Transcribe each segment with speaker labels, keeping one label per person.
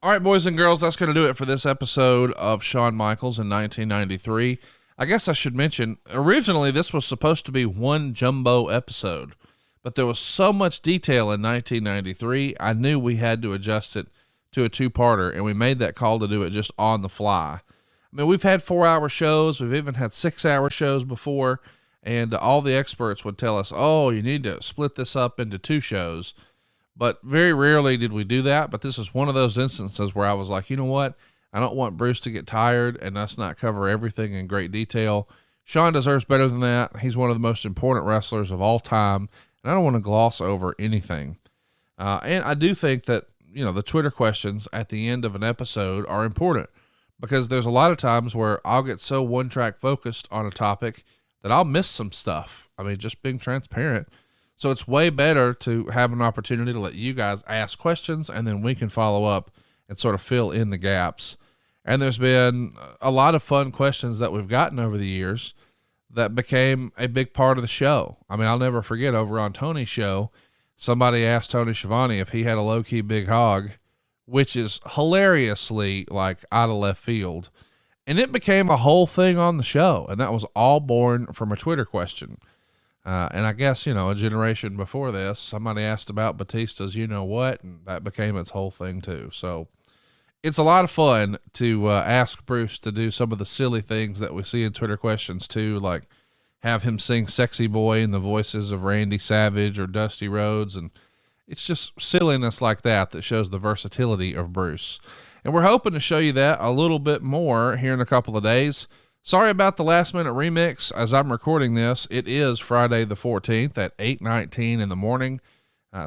Speaker 1: All right, boys and girls, that's going to do it for this episode of Shawn Michaels in 1993. I guess I should mention, originally this was supposed to be one jumbo episode, but there was so much detail in 1993, I knew we had to adjust it to a two-parter, and we made that call to do it just on the fly. I mean, we've had 4-hour shows, we've even had 6-hour shows before, and all the experts would tell us, oh, you need to split this up into 2 shows. But very rarely did we do that. But this is one of those instances where I was like, you know what? I don't want Bruce to get tired and us not cover everything in great detail. Shawn deserves better than that. He's one of the most important wrestlers of all time. And I don't want to gloss over anything. And I do think that, you know, the Twitter questions at the end of an episode are important because there's a lot of times where I'll get so one-track focused on a topic that I'll miss some stuff. I mean, just being transparent. So it's way better to have an opportunity to let you guys ask questions and then we can follow up and sort of fill in the gaps. And there's been a lot of fun questions that we've gotten over the years that became a big part of the show. I mean, I'll never forget over on Tony's show, somebody asked Tony Schiavone if he had a low-key big hog, which is hilariously like out of left field. And it became a whole thing on the show. And that was all born from a Twitter question. And I guess, you know, a generation before this, somebody asked about Batista's you know what, and that became its whole thing too. So it's a lot of fun to ask Bruce to do some of the silly things that we see in Twitter questions too, like have him sing Sexy Boy in the voices of Randy Savage or Dusty Rhodes. And it's just silliness like that that shows the versatility of Bruce. And we're hoping to show you that a little bit more here in a couple of days. Sorry about the last minute remix. As I'm recording this, it is Friday the 14th at 8:19 in the morning.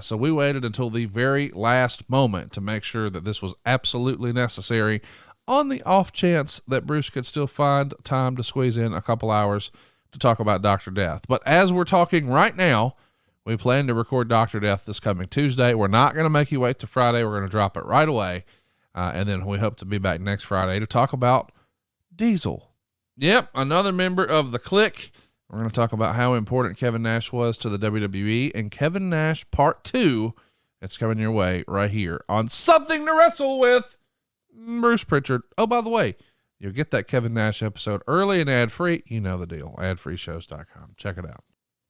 Speaker 1: So we waited until the very last moment to make sure that this was absolutely necessary on the off chance that Bruce could still find time to squeeze in a couple hours to talk about Dr. Death. But as we're talking right now, we plan to record Dr. Death this coming Tuesday. We're not going to make you wait till Friday. We're going to drop it right away. And then we hope to be back next Friday to talk about Diesel. Yep, another member of the Clique. We're going to talk about how important Kevin Nash was to the WWE and Kevin Nash Part 2. It's coming your way right here on Something to Wrestle with Bruce Prichard. Oh, by the way, you'll get that Kevin Nash episode early and ad-free. You know the deal, adfreeshows.com. Check it out.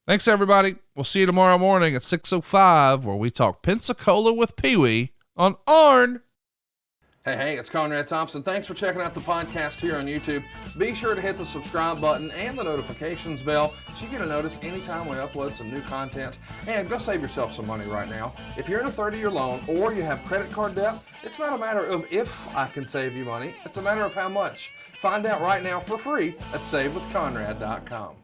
Speaker 1: Thanks, everybody. We'll see you tomorrow morning at 6:05 where we talk Pensacola with Pee-wee on ARN. Hey, it's Conrad Thompson. Thanks for checking out the podcast here on YouTube. Be sure to hit the subscribe button and the notifications bell so you get a notice anytime we upload some new content. And go save yourself some money right now. If you're in a 30-year loan or you have credit card debt, it's not a matter of if I can save you money. It's a matter of how much. Find out right now for free at SaveWithConrad.com.